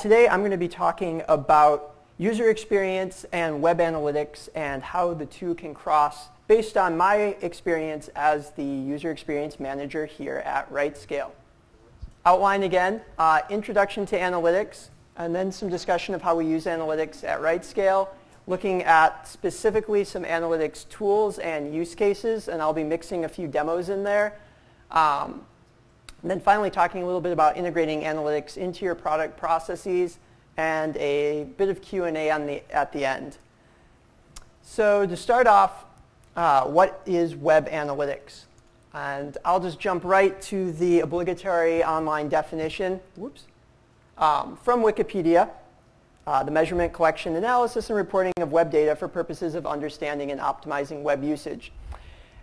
Today I'm going to be talking about user experience and web analytics and how the two can cross based on my experience as the user experience manager here at RightScale. Outline again, introduction to analytics, and then some discussion of how we use analytics at RightScale, looking at specifically some analytics tools and use cases, and I'll be mixing a few demos in there. And then finally talking a little bit about integrating analytics into your product processes and a bit of Q&A at the end. So to start off, what is web analytics? And I'll just jump right to the obligatory online definition. From Wikipedia. The measurement, collection, analysis, and reporting of web data for purposes of understanding and optimizing web usage.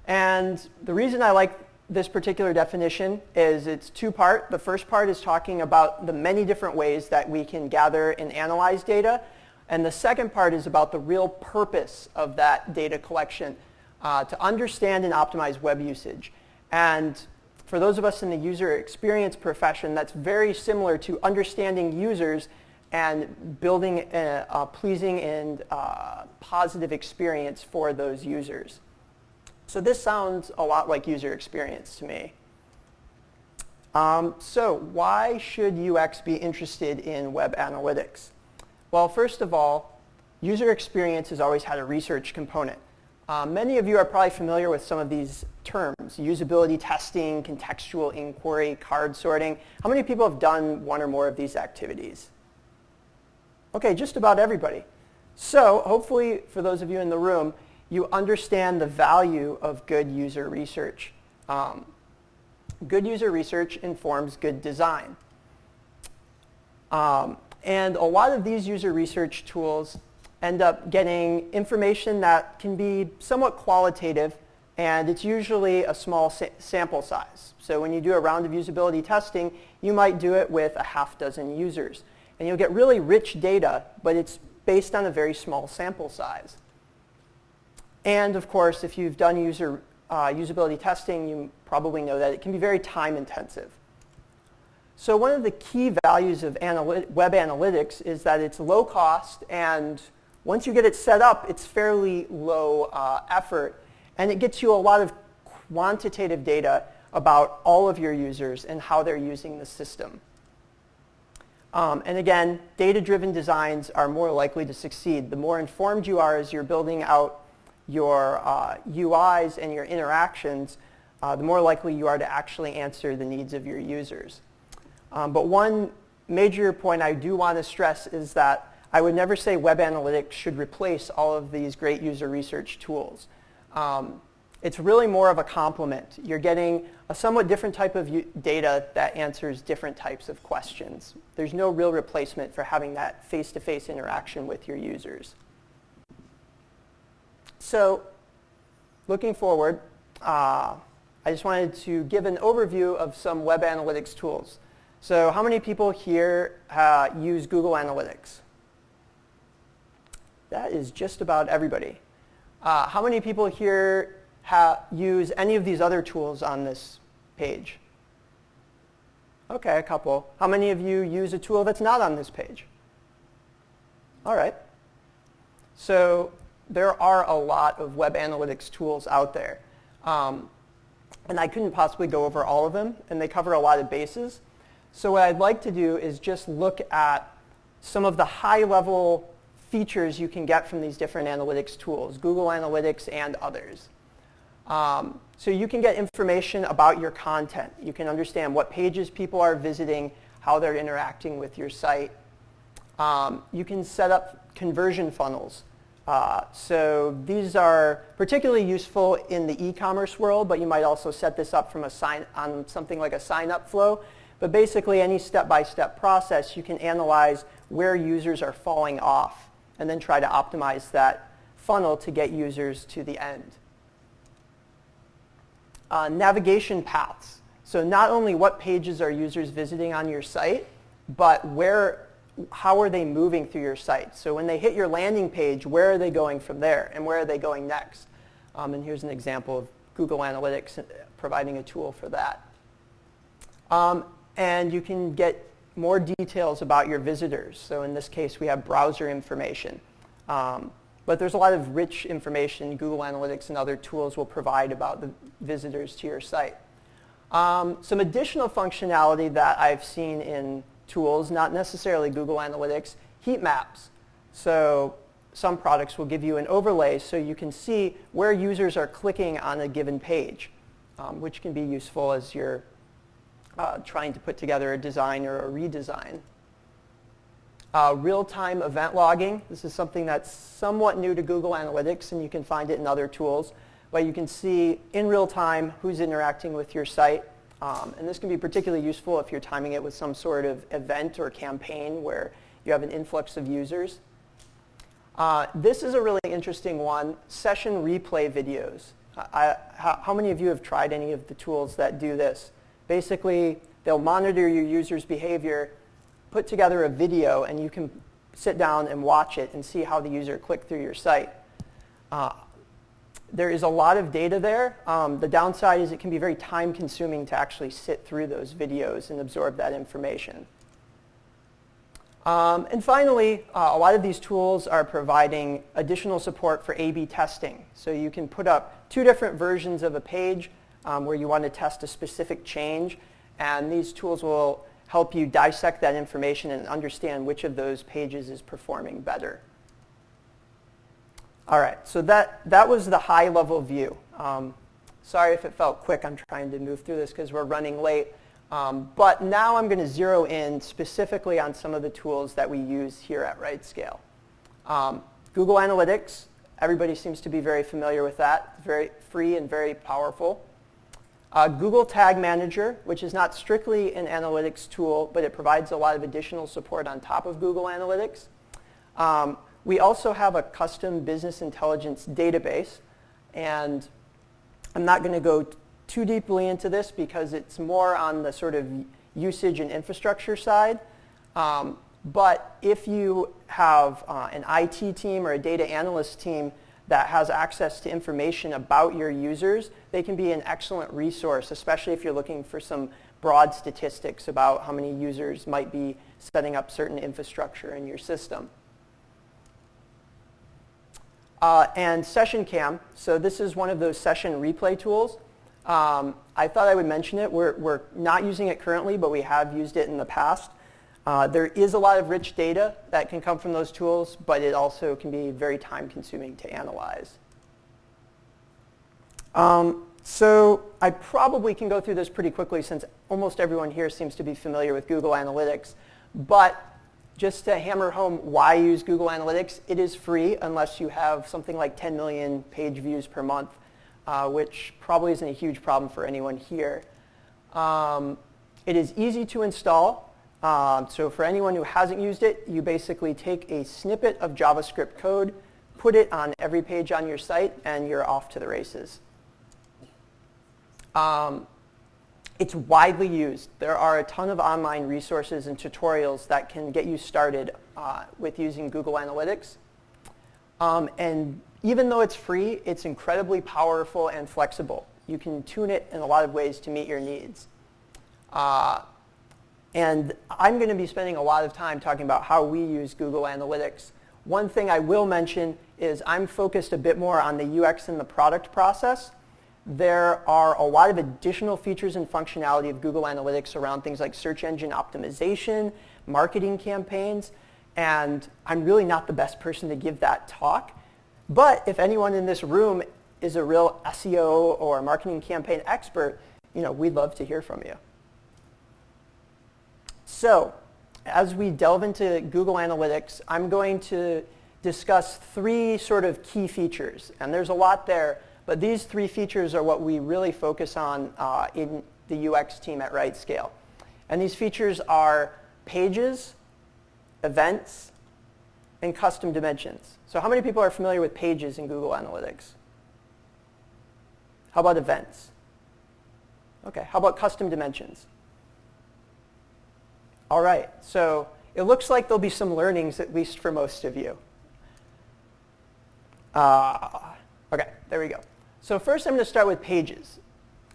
And the reason I like this particular definition is it's two-part. The first part is talking about the many different ways that we can gather and analyze data. And the second part is about the real purpose of that data collection, to understand and optimize web usage. And for those of us in the user experience profession, that's very similar to understanding users and building a pleasing and positive experience for those users. So this sounds a lot like user experience to me. So why should UX be interested in web analytics? Well, first of all, user experience has always had a research component. Many of you are probably familiar with some of these terms: usability testing, contextual inquiry, card sorting. How many people have done one or more of these activities? Okay, just about everybody. So hopefully, for those of you in the room, you understand the value of good user research. Good user research informs good design. And a lot of these user research tools end up getting information that can be somewhat qualitative, and it's usually a small sample size. So when you do a round of usability testing, you might do it with a half dozen users. And you'll get really rich data, but it's based on a very small sample size. And of course, if you've done usability testing, you probably know that it can be very time intensive. So one of the key values of web analytics is that it's low cost, and once you get it set up, it's fairly low effort, and it gets you a lot of quantitative data about all of your users and how they're using the system. And again, data-driven designs are more likely to succeed. The more informed you are as you're building out your UIs and your interactions, the more likely you are to actually answer the needs of your users. But one major point I do want to stress is that I would never say web analytics should replace all of these great user research tools. It's really more of a complement. You're getting a somewhat different type of data that answers different types of questions. There's no real replacement for having that face-to-face interaction with your users. So, looking forward, I just wanted to give an overview of some web analytics tools. So, how many people here use Google Analytics? That is just about everybody. How many people here use any of these other tools on this page? Okay, a couple. How many of you use a tool that's not on this page? All right. So there are a lot of web analytics tools out there. And I couldn't possibly go over all of them, and they cover a lot of bases. So what I'd like to do is just look at some of the high-level features you can get from these different analytics tools, Google Analytics and others. So you can get information about your content. You can understand what pages people are visiting, how they're interacting with your site. You can set up conversion funnels. So these are particularly useful in the e-commerce world, but you might also set this up from on something like a sign-up flow. But basically, any step-by-step process, you can analyze where users are falling off and then try to optimize that funnel to get users to the end. Navigation paths. So not only what pages are users visiting on your site, but how are they moving through your site? So when they hit your landing page, where are they going from there, and where are they going next? And here's an example of Google Analytics providing a tool for that. And you can get more details about your visitors. So in this case, we have browser information. But there's a lot of rich information Google Analytics and other tools will provide about the visitors to your site. Some additional functionality that I've seen in tools, not necessarily Google Analytics, heat maps. So some products will give you an overlay so you can see where users are clicking on a given page, which can be useful as you're trying to put together a design or a redesign. Real-time event logging. This is something that's somewhat new to Google Analytics, and you can find it in other tools. But you can see in real time who's interacting with your site. And this can be particularly useful if you're timing it with some sort of event or campaign where you have an influx of users. This is a really interesting one, session replay videos. How many of you have tried any of the tools that do this? Basically, they'll monitor your user's behavior, put together a video, and you can sit down and watch it and see how the user clicked through your site. There is a lot of data there. The downside is it can be very time-consuming to actually sit through those videos and absorb that information. And finally, a lot of these tools are providing additional support for A/B testing. So you can put up 2 different versions of a page where you want to test a specific change, and these tools will help you dissect that information and understand which of those pages is performing better. All right, so that was the high-level view. Sorry if it felt quick. I'm trying to move through this because we're running late. But now I'm going to zero in specifically on some of the tools that we use here at RightScale. Google Analytics, everybody seems to be very familiar with that. It's very free and very powerful. Google Tag Manager, which is not strictly an analytics tool, but it provides a lot of additional support on top of Google Analytics. We also have a custom business intelligence database, and I'm not going to go too deeply into this because it's more on the sort of usage and infrastructure side. But if you have an IT team or a data analyst team that has access to information about your users, they can be an excellent resource, especially if you're looking for some broad statistics about how many users might be setting up certain infrastructure in your system. And Session Cam, so this is one of those session replay tools. I thought I would mention it. We're not using it currently, but we have used it in the past. There is a lot of rich data that can come from those tools, but it also can be very time-consuming to analyze. So I probably can go through this pretty quickly since almost everyone here seems to be familiar with Google Analytics. But just to hammer home why use Google Analytics, it is free unless you have something like 10 million page views per month, which probably isn't a huge problem for anyone here. It is easy to install. So for anyone who hasn't used it, you basically take a snippet of JavaScript code, put it on every page on your site, and you're off to the races. It's widely used. There are a ton of online resources and tutorials that can get you started with using Google Analytics. And even though it's free, it's incredibly powerful and flexible. You can tune it in a lot of ways to meet your needs. And I'm going to be spending a lot of time talking about how we use Google Analytics. One thing I will mention is I'm focused a bit more on the UX and the product process. There are a lot of additional features and functionality of Google Analytics around things like search engine optimization, marketing campaigns, and I'm really not the best person to give that talk. But if anyone in this room is a real SEO or marketing campaign expert, we'd love to hear from you. So, as we delve into Google Analytics, I'm going to discuss 3 sort of key features. And there's a lot there, but these 3 features are what we really focus on in the UX team at RightScale. And these features are pages, events, and custom dimensions. So how many people are familiar with pages in Google Analytics? How about events? Okay, how about custom dimensions? All right, so it looks like there'll be some learnings, at least for most of you. Okay, there we go. So first I'm going to start with pages.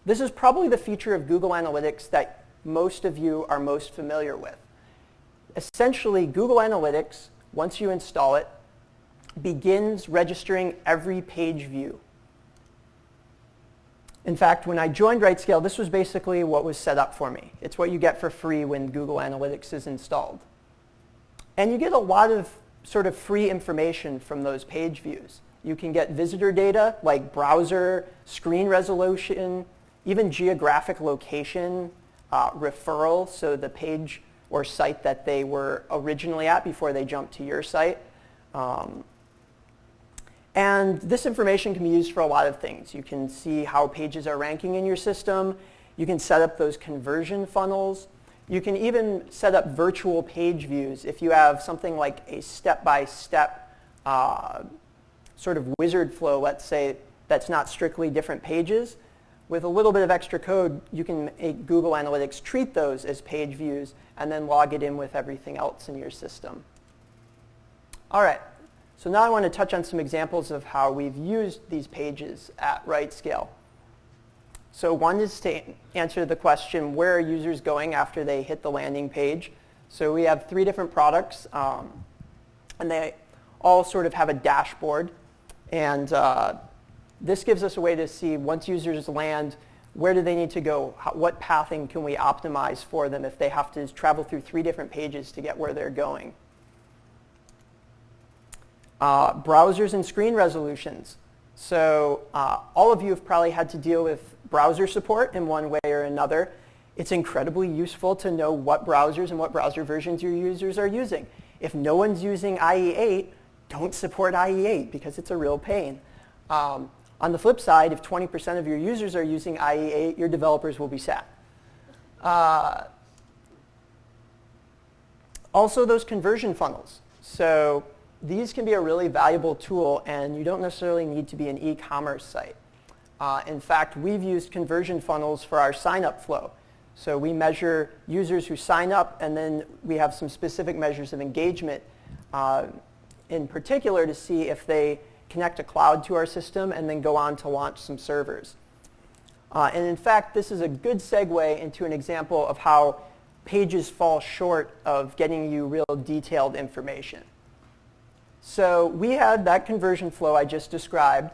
This is probably the feature of Google Analytics that most of you are most familiar with. essentially, Google Analytics, once you install it, begins registering every page view. In fact, when I joined RightScale, this was basically what was set up for me. It's what you get for free when Google Analytics is installed. And you get a lot of sort of free information from those page views. You can get visitor data like browser, screen resolution, even geographic location, referral, so the page or site that they were originally at before they jumped to your site. And this information can be used for a lot of things. You can see how pages are ranking in your system. You can set up those conversion funnels. You can even set up virtual page views if you have something like a step-by-step sort of wizard flow, let's say, that's not strictly different pages. With a little bit of extra code, you can make Google Analytics treat those as page views and then log it in with everything else in your system. All right, so now I want to touch on some examples of how we've used these pages at RightScale. So one is to answer the question, where are users going after they hit the landing page? So we have 3 different products, and they all sort of have a dashboard. And this gives us a way to see, once users land, where do they need to go? What pathing can we optimize for them if they have to travel through 3 different pages to get where they're going? Browsers and screen resolutions. So all of you have probably had to deal with browser support in one way or another. It's incredibly useful to know what browsers and what browser versions your users are using. If no one's using IE8, don't support IE8 because it's a real pain. On the flip side, if 20% of your users are using IE8, your developers will be sad. Also, those conversion funnels. So these can be a really valuable tool, and you don't necessarily need to be an e-commerce site. In fact, we've used conversion funnels for our sign-up flow. So we measure users who sign up, and then we have some specific measures of engagement, in particular to see if they connect a cloud to our system and then go on to launch some servers. And in fact, this is a good segue into an example of how pages fall short of getting you real detailed information. So we had that conversion flow I just described,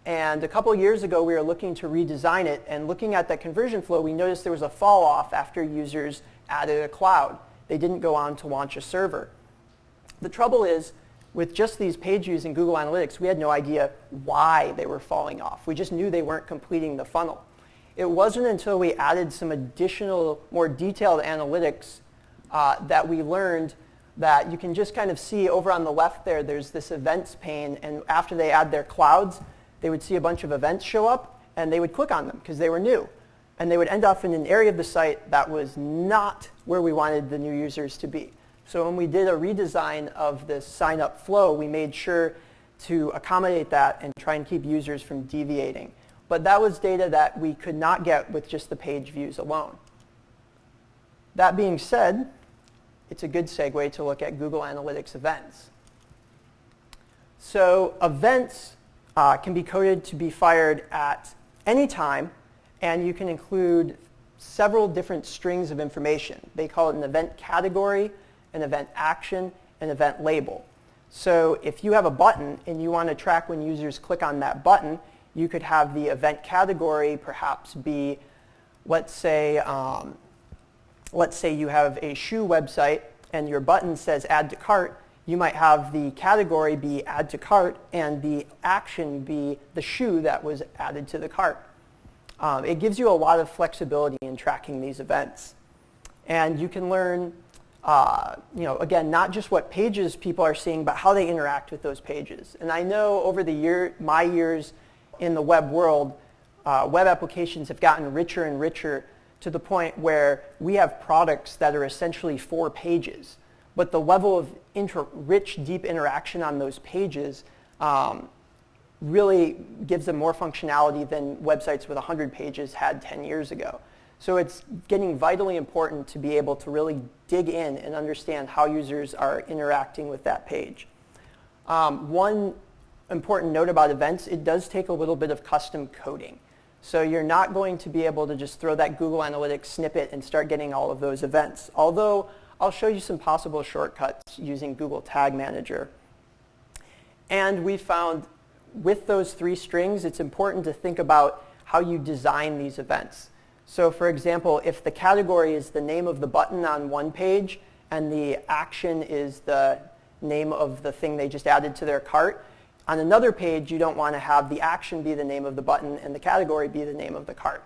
and a couple years ago we were looking to redesign it, and looking at that conversion flow, we noticed there was a fall off after users added a cloud. They didn't go on to launch a server. The trouble is, with just these page views in Google Analytics, we had no idea why they were falling off. We just knew they weren't completing the funnel. It wasn't until we added some additional, more detailed analytics that we learned that you can just kind of see over on the left there, there's this events pane, and after they add their clouds, they would see a bunch of events show up, and they would click on them because they were new. And they would end up in an area of the site that was not where we wanted the new users to be. So when we did a redesign of this sign-up flow, we made sure to accommodate that and try and keep users from deviating. But that was data that we could not get with just the page views alone. That being said, it's a good segue to look at Google Analytics events. So events can be coded to be fired at any time, and you can include several different strings of information. They call it an event category, an event action, an event label. So if you have a button and you want to track when users click on that button, you could have the event category perhaps be, let's say you have a shoe website and your button says add to cart. You might have the category be add to cart and the action be the shoe that was added to the cart. It gives you a lot of flexibility in tracking these events. And you can learn, again, not just what pages people are seeing, but how they interact with those pages. And I know over my years in the web world, web applications have gotten richer and richer to the point where we have products that are essentially 4 pages. But the level of rich, deep interaction on those pages really gives them more functionality than websites with 100 pages had 10 years ago. So it's getting vitally important to be able to really dig in and understand how users are interacting with that page. One important note about events, it does take a little bit of custom coding. So you're not going to be able to just throw that Google Analytics snippet and start getting all of those events. Although I'll show you some possible shortcuts using Google Tag Manager. And we found with those 3 strings, it's important to think about how you design these events. So for example, if the category is the name of the button on one page and the action is the name of the thing they just added to their cart, on another page you don't want to have the action be the name of the button and the category be the name of the cart.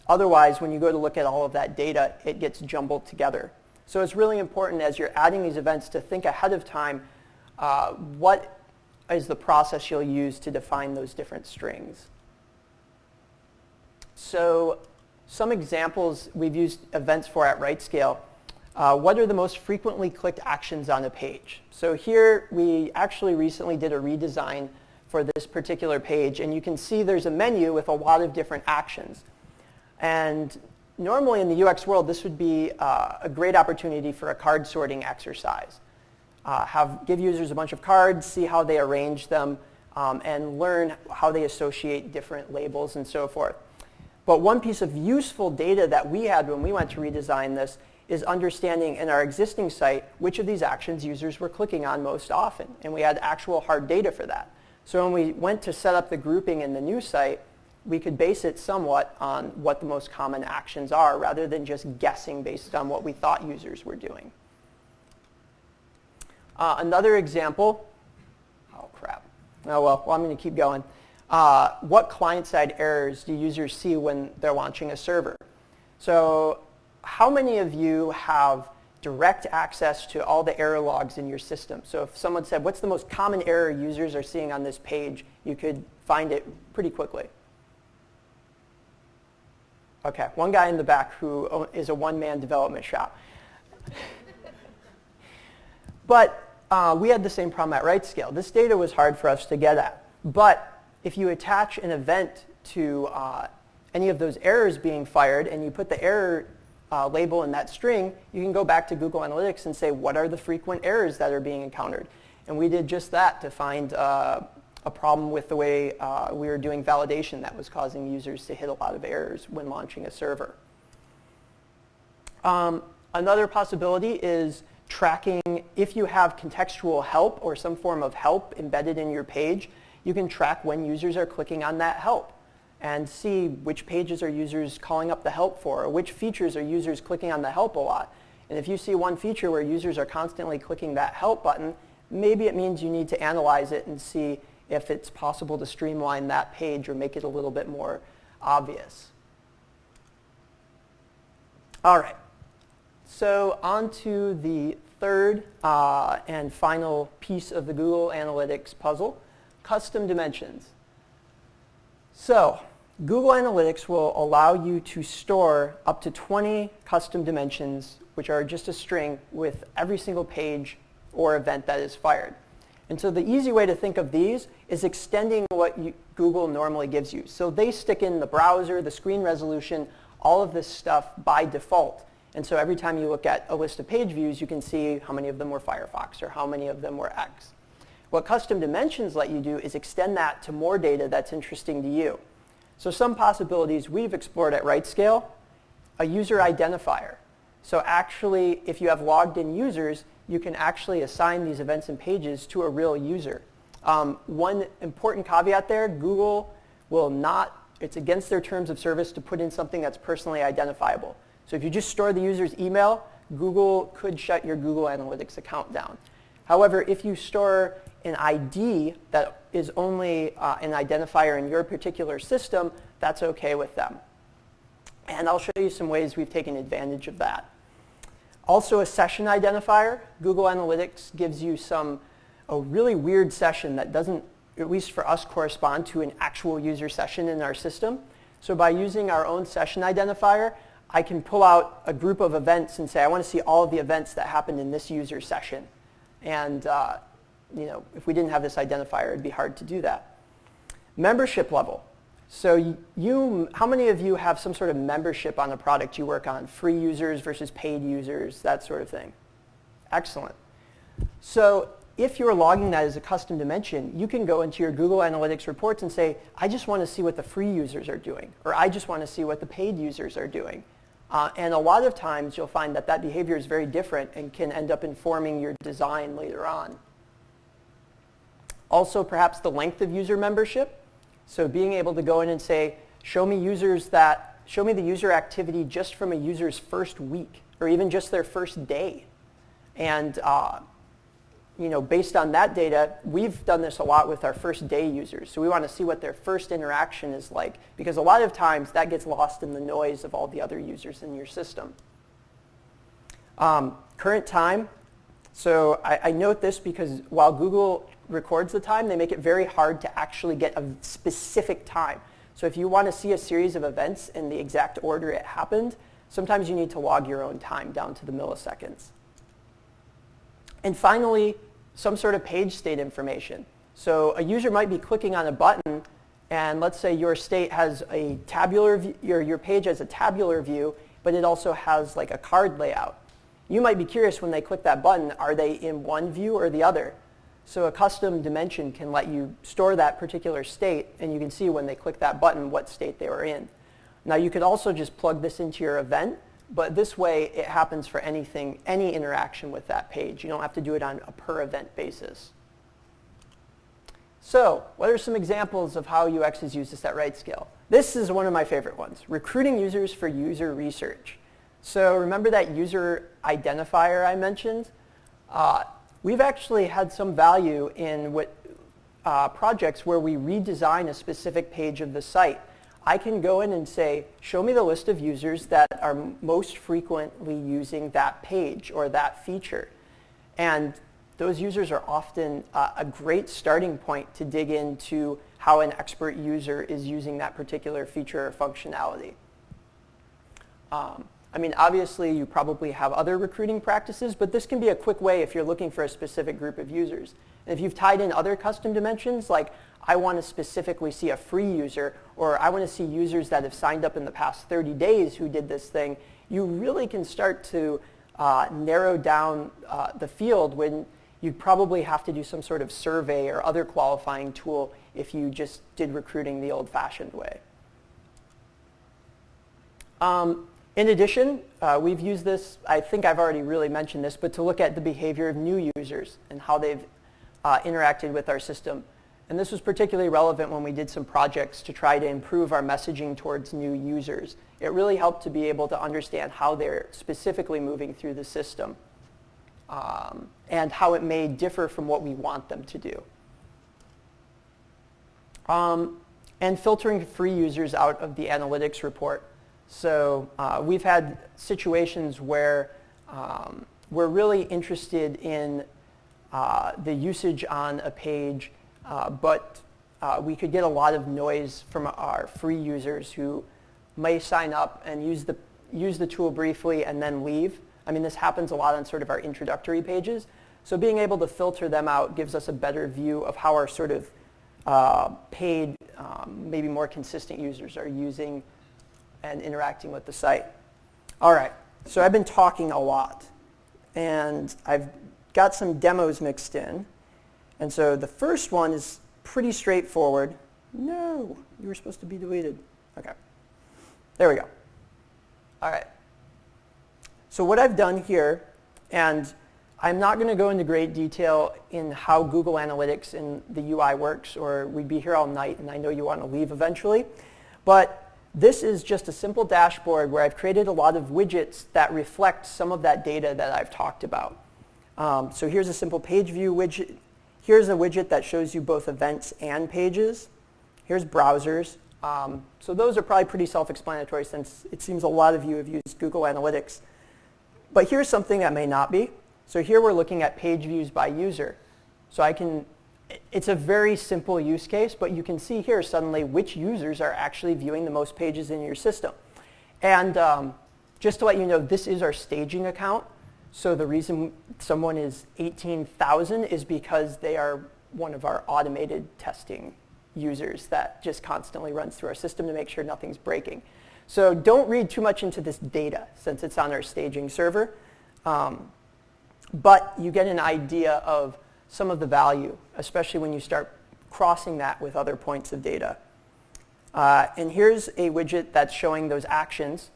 Otherwise, when you go to look at all of that data, it gets jumbled together. So it's really important as you're adding these events to think ahead of time what is the process you'll use to define those different strings. So some examples we've used events for at RightScale. What are the most frequently clicked actions on a page? So here we actually recently did a redesign for this particular page, and you can see there's a menu with a lot of different actions. And normally in the UX world, this would be a great opportunity for a card sorting exercise. Give users a bunch of cards, see how they arrange them, and learn how they associate different labels and so forth. But one piece of useful data that we had when we went to redesign this is understanding in our existing site which of these actions users were clicking on most often. And we had actual hard data for that. So when we went to set up the grouping in the new site, we could base it somewhat on what the most common actions are rather than just guessing based on what we thought users were doing. Another example, oh crap, oh well, I'm going to keep going. What client-side errors do users see when they're launching a server? So how many of you have direct access to all the error logs in your system? So if someone said, what's the most common error users are seeing on this page, you could find it pretty quickly. Okay, one guy in the back who is a one-man development shop. But we had the same problem at RightScale. This data was hard for us to get at. But if you attach an event to any of those errors being fired and you put the error label in that string, you can go back to Google Analytics and say, what are the frequent errors that are being encountered? And we did just that to find a problem with the way we were doing validation that was causing users to hit a lot of errors when launching a server. Another possibility is tracking if you have contextual help or some form of help embedded in your page, you can track when users are clicking on that help and see which pages are users calling up the help for, or which features are users clicking on the help a lot. And if you see one feature where users are constantly clicking that help button, maybe it means you need to analyze it and see if it's possible to streamline that page or make it a little bit more obvious. All right, so on to the third and final piece of the Google Analytics puzzle, custom dimensions. So Google Analytics will allow you to store up to 20 custom dimensions, which are just a string with every single page or event that is fired. And so the easy way to think of these is extending what Google normally gives you. So they stick in the browser, the screen resolution, all of this stuff by default. And so every time you look at a list of page views, you can see how many of them were Firefox or how many of them were X. What custom dimensions let you do is extend that to more data that's interesting to you. So some possibilities we've explored at RightScale, a user identifier. So actually, if you have logged in users, you can actually assign these events and pages to a real user. One important caveat there, Google will not, it's against their terms of service to put in something that's personally identifiable. So if you just store the user's email, Google could shut your Google Analytics account down. However, if you store an ID that is only an identifier in your particular system, that's okay with them. And I'll show you some ways we've taken advantage of that. Also a session identifier. Google Analytics gives you a really weird session that doesn't, at least for us, correspond to an actual user session in our system. So by using our own session identifier, I can pull out a group of events and say, I want to see all of the events that happened in this user session. And if we didn't have this identifier, it'd be hard to do that. Membership level. So how many of you have some sort of membership on a product you work on? Free users versus paid users, that sort of thing. Excellent. So if you're logging that as a custom dimension, you can go into your Google Analytics reports and say, I just want to see what the free users are doing, or I just want to see what the paid users are doing. And a lot of times you'll find that that behavior is very different and can end up informing your design later on. Also, perhaps the length of user membership. So being able to go in and say, show me the user activity just from a user's first week, or even just their first day. And based on that data, we've done this a lot with our first day users. So we want to see what their first interaction is like, because a lot of times that gets lost in the noise of all the other users in your system. Current time. So I note this because while Google records the time, they make it very hard to actually get a specific time. So if you want to see a series of events in the exact order it happened, sometimes you need to log your own time down to the milliseconds. And finally, some sort of page state information. So a user might be clicking on a button, and let's say your state has a tabular view, your page has a tabular view, but it also has like a card layout. You might be curious when they click that button, are they in one view or the other? So a custom dimension can let you store that particular state, and you can see when they click that button what state they were in. Now you could also just plug this into your event, but this way it happens for any interaction with that page. You don't have to do it on a per event basis. So what are some examples of how UX has used this at RightScale? This is one of my favorite ones, recruiting users for user research. So remember that user identifier I mentioned? We've actually had some value in projects where we redesign a specific page of the site. I can go in and say, show me the list of users that are most frequently using that page or that feature. And those users are often a great starting point to dig into how an expert user is using that particular feature or functionality. Obviously you probably have other recruiting practices, but this can be a quick way if you're looking for a specific group of users. And if you've tied in other custom dimensions, like I want to specifically see a free user, or I want to see users that have signed up in the past 30 days who did this thing, you really can start to narrow down the field when you'd probably have to do some sort of survey or other qualifying tool if you just did recruiting the old-fashioned way. In addition, we've used this, I think I've already really mentioned this, but to look at the behavior of new users and how they've interacted with our system. And this was particularly relevant when we did some projects to try to improve our messaging towards new users. It really helped to be able to understand how they're specifically moving through the system and how it may differ from what we want them to do. And filtering free users out of the analytics report. So we've had situations where we're really interested in the usage on a page, but we could get a lot of noise from our free users who may sign up and use the tool briefly and then leave. This happens a lot on sort of our introductory pages. So being able to filter them out gives us a better view of how our sort of paid, maybe more consistent users are using and interacting with the site. All right, so I've been talking a lot, and I've got some demos mixed in. And so the first one is pretty straightforward. No, you were supposed to be deleted. Okay, there we go. All right, so what I've done here, and I'm not going to go into great detail in how Google Analytics and the UI works, or we'd be here all night, and I know you want to leave eventually. But this is just a simple dashboard where I've created a lot of widgets that reflect some of that data that I've talked about. So here's a simple page view widget. Here's a widget that shows you both events and pages. Here's browsers. So those are probably pretty self-explanatory since it seems a lot of you have used Google Analytics. But here's something that may not be. So here we're looking at page views by user. So it's a very simple use case, but you can see here suddenly which users are actually viewing the most pages in your system. And just to let you know, this is our staging account. So the reason someone is 18,000 is because they are one of our automated testing users that just constantly runs through our system to make sure nothing's breaking. So don't read too much into this data since it's on our staging server. But you get an idea of some of the value, especially when you start crossing that with other points of data. And here's a widget that's showing those actions.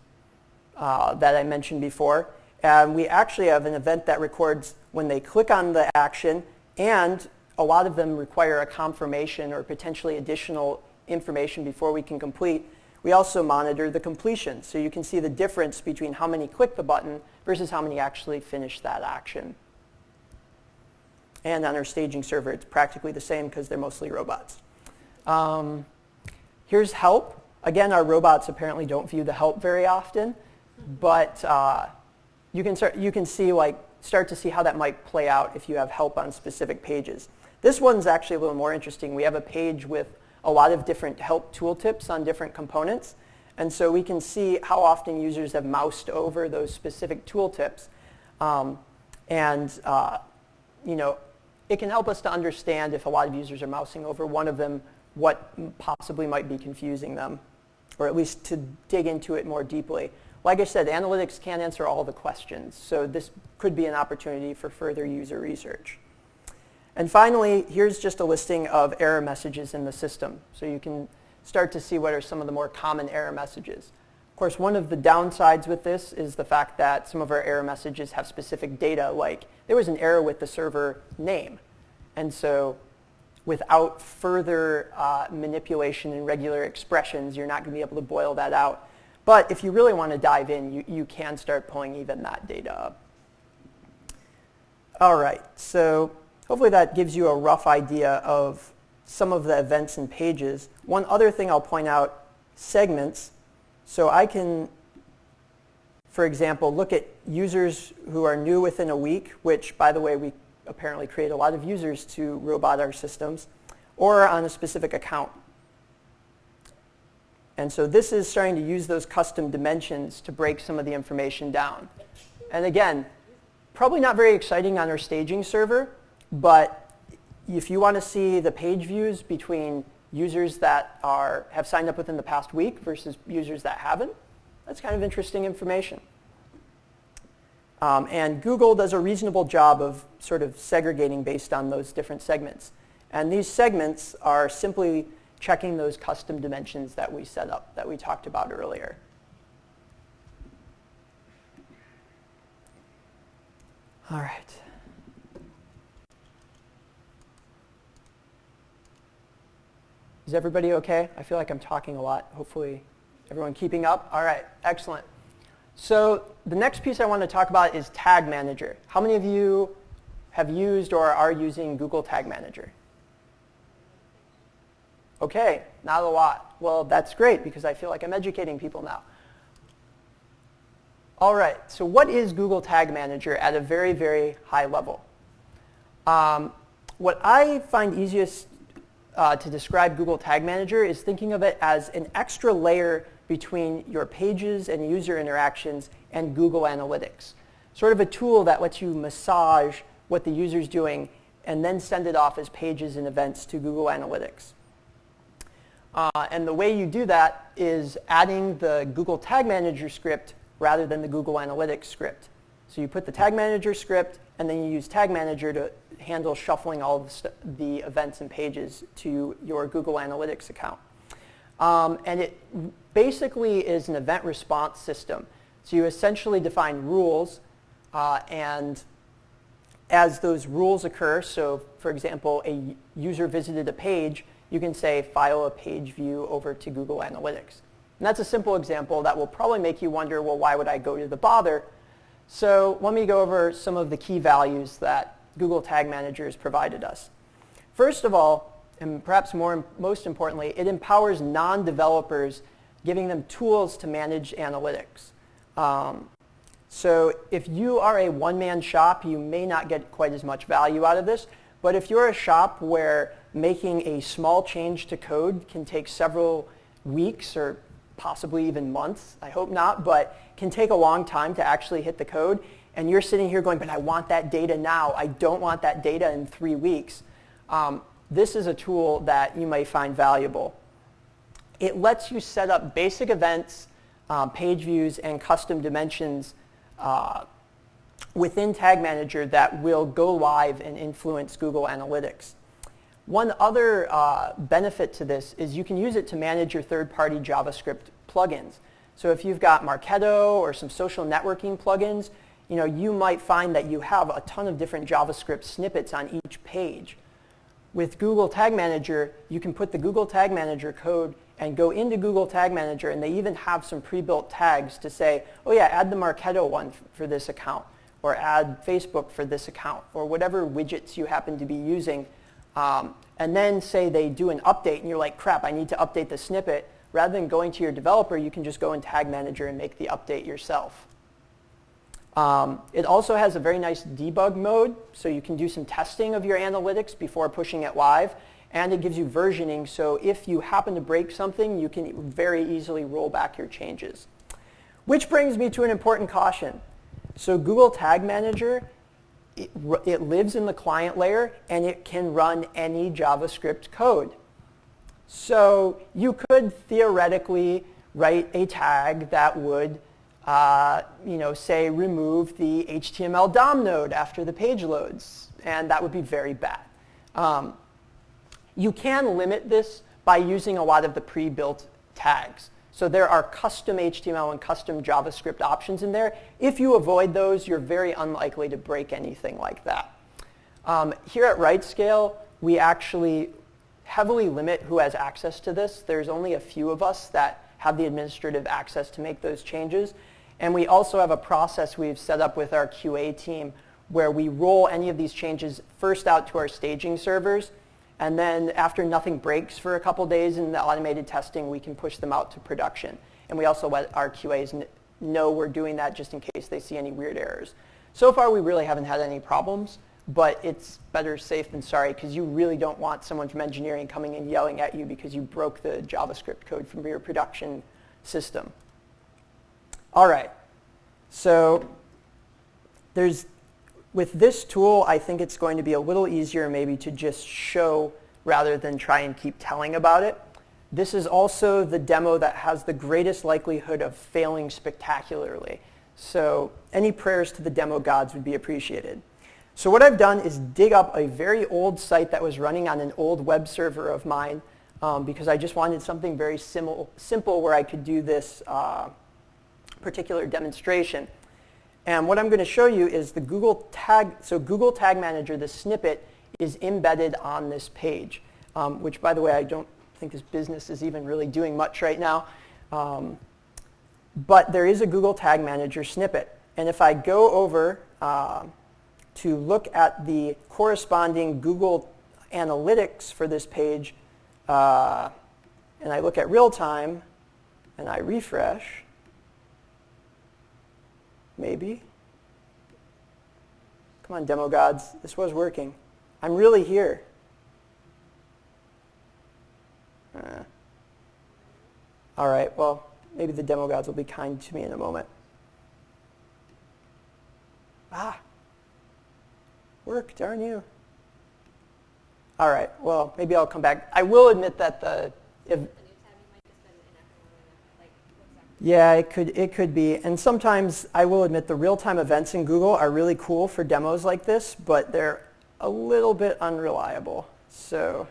that I mentioned before. And we actually have an event that records when they click on the action, and a lot of them require a confirmation or potentially additional information before we can complete. We also monitor the completion, so you can see the difference between how many click the button versus how many actually finish that action. And on our staging server, it's practically the same because they're mostly robots. Here's help. Again, our robots apparently don't view the help very often, but you can start to see how that might play out if you have help on specific pages. This one's actually a little more interesting. We have a page with a lot of different help tooltips on different components, and so we can see how often users have moused over those specific tooltips, it can help us to understand if a lot of users are mousing over one of them, what possibly might be confusing them, or at least to dig into it more deeply. Like I said, analytics can't answer all the questions, so this could be an opportunity for further user research. And finally, here's just a listing of error messages in the system, so you can start to see what are some of the more common error messages. Of course, one of the downsides with this is the fact that some of our error messages have specific data, like there was an error with the server name. And so without further manipulation in regular expressions, you're not going to be able to boil that out. But if you really want to dive in, you can start pulling even that data up. All right, so hopefully that gives you a rough idea of some of the events and pages. One other thing I'll point out, segments. So I can, for example, look at users who are new within a week, which, by the way, we apparently create a lot of users to robot our systems, or on a specific account. And so this is starting to use those custom dimensions to break some of the information down. And again, probably not very exciting on our staging server, but if you want to see the page views between users that have signed up within the past week versus users that haven't, that's kind of interesting information. And Google does a reasonable job of sort of segregating based on those different segments. And these segments are simply checking those custom dimensions that we set up, that we talked about earlier. All right. Is everybody okay? I feel like I'm talking a lot. Hopefully everyone keeping up? All right, excellent. So the next piece I want to talk about is Tag Manager. How many of you have used or are using Google Tag Manager? Okay, not a lot. Well, that's great because I feel like I'm educating people now. All right, so what is Google Tag Manager at a very, very high level? What I find easiest to describe Google Tag Manager is thinking of it as an extra layer between your pages and user interactions and Google Analytics. Sort of a tool that lets you massage what the user's doing and then send it off as pages and events to Google Analytics. And the way you do that is adding the Google Tag Manager script rather than the Google Analytics script. So you put the Tag Manager script, and then you use Tag Manager to handle shuffling all of the events and pages to your Google Analytics account. And it basically is an event response system. So you essentially define rules, and as those rules occur, so for example, a user visited a page, you can say file a page view over to Google Analytics. And that's a simple example that will probably make you wonder, well, why would I go to the bother? So let me go over some of the key values that Google Tag Manager has provided us. First of all, and perhaps most importantly, it empowers non-developers, giving them tools to manage analytics. So if you are a one-man shop, you may not get quite as much value out of this. But if you're a shop where making a small change to code can take several weeks or possibly even months, I hope not, but can take a long time to actually hit the code, and you're sitting here going, but I want that data now. I don't want that data in 3 weeks. This is a tool that you may find valuable. It lets you set up basic events, page views, and custom dimensions within Tag Manager that will go live and influence Google Analytics. One other benefit to this is you can use it to manage your third-party JavaScript plugins. So if you've got Marketo or some social networking plugins, you might find that you have a ton of different JavaScript snippets on each page. With Google Tag Manager, you can put the Google Tag Manager code and go into Google Tag Manager, and they even have some pre-built tags to say, oh yeah, add the Marketo one for this account, or add Facebook for this account, or whatever widgets you happen to be using. And then say they do an update, and you're like, crap, I need to update the snippet. Rather than going to your developer, you can just go in Tag Manager and make the update yourself. It also has a very nice debug mode, so you can do some testing of your analytics before pushing it live. And it gives you versioning, so if you happen to break something, you can very easily roll back your changes. Which brings me to an important caution. So Google Tag Manager, it lives in the client layer, and it can run any JavaScript code. So you could theoretically write a tag that would say remove the HTML DOM node after the page loads, and that would be very bad. You can limit this by using a lot of the pre-built tags. So there are custom HTML and custom JavaScript options in there. If you avoid those, you're very unlikely to break anything like that. Here at RightScale, we actually heavily limit who has access to this. There's only a few of us that have the administrative access to make those changes. And we also have a process we've set up with our QA team where we roll any of these changes first out to our staging servers, and then after nothing breaks for a couple days in the automated testing, we can push them out to production. And we also let our QAs know we're doing that just in case they see any weird errors. So far, we really haven't had any problems, but it's better safe than sorry, because you really don't want someone from engineering coming and yelling at you because you broke the JavaScript code from your production system. All right, so with this tool, I think it's going to be a little easier maybe to just show rather than try and keep telling about it. This is also the demo that has the greatest likelihood of failing spectacularly. So any prayers to the demo gods would be appreciated. So what I've done is dig up a very old site that was running on an old web server of mine because I just wanted something very simple where I could do this particular demonstration. And what I'm going to show you is the Google Tag. So Google Tag Manager, the snippet, is embedded on this page, which, by the way, I don't think this business is even really doing much right now. But there is a Google Tag Manager snippet. And if I go over to look at the corresponding Google Analytics for this page, and I look at real time, and I refresh, maybe. Come on, demo gods. This was working. I'm really here. All right, well, maybe the demo gods will be kind to me in a moment. Work, darn you. All right, well, maybe I'll come back. I will admit that yeah, it could be. And sometimes I will admit the real-time events in Google are really cool for demos like this, but they're a little bit unreliable. So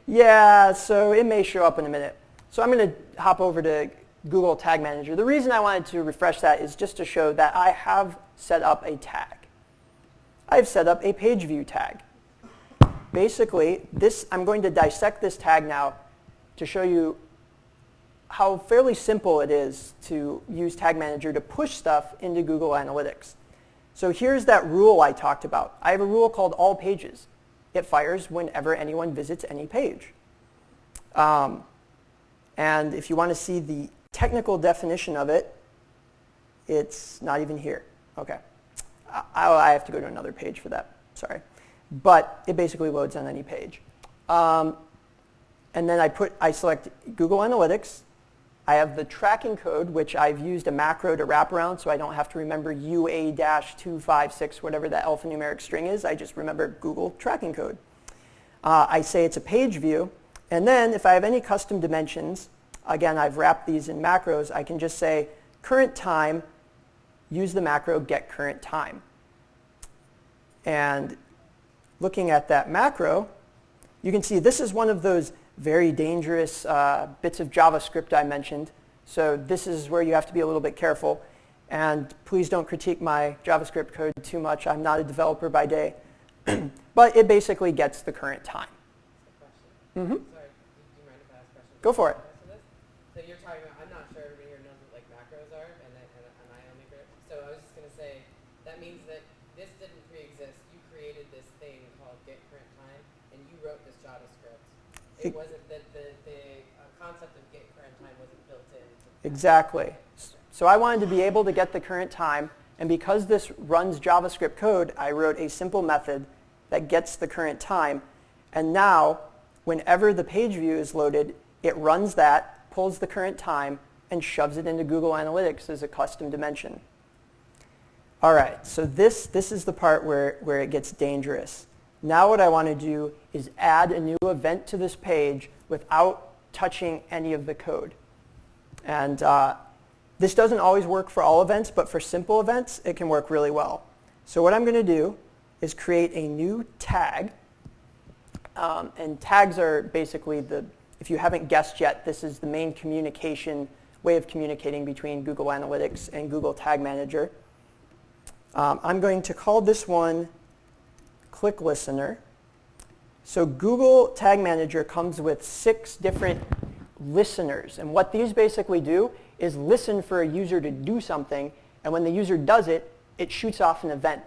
yeah, so it may show up in a minute. So I'm going to hop over to Google Tag Manager. The reason I wanted to refresh that is just to show that I have set up a tag. I've set up a page view tag. Basically, I'm going to dissect this tag now to show you how fairly simple it is to use Tag Manager to push stuff into Google Analytics. So here's that rule I talked about. I have a rule called all pages. It fires whenever anyone visits any page. And if you want to see the technical definition of it, it's not even here. OK. I have to go to another page for that. Sorry. But it basically loads on any page. And then I select Google Analytics. I have the tracking code, which I've used a macro to wrap around, so I don't have to remember UA-256, whatever that alphanumeric string is. I just remember Google tracking code. I say it's a page view. And then if I have any custom dimensions, again, I've wrapped these in macros. I can just say current time, use the macro get current time. And looking at that macro, you can see this is one of those very dangerous bits of JavaScript I mentioned. So this is where you have to be a little bit careful. And please don't critique my JavaScript code too much. I'm not a developer by day. But it basically gets the current time. Mm-hmm. Sorry, do you mind if I ask a question? Go for it. So you're talking about, I'm not sure everybody here knows what like macros are, and I only create. So I was just going to say, that means that this didn't pre-exist. You created this thing called get current time, and you wrote this JavaScript. It wasn't that the concept of get current time wasn't built in. Exactly. So I wanted to be able to get the current time, and because this runs JavaScript code, I wrote a simple method that gets the current time. And now, whenever the page view is loaded, it runs that, pulls the current time, and shoves it into Google Analytics as a custom dimension. All right, so this is the part where it gets dangerous. Now what I want to do is add a new event to this page without touching any of the code. And this doesn't always work for all events, but for simple events, it can work really well. So what I'm going to do is create a new tag. And tags are basically if you haven't guessed yet, this is the main way of communicating between Google Analytics and Google Tag Manager. I'm going to call this one Click Listener. So Google Tag Manager comes with 6 different listeners. And what these basically do is listen for a user to do something. And when the user does it, it shoots off an event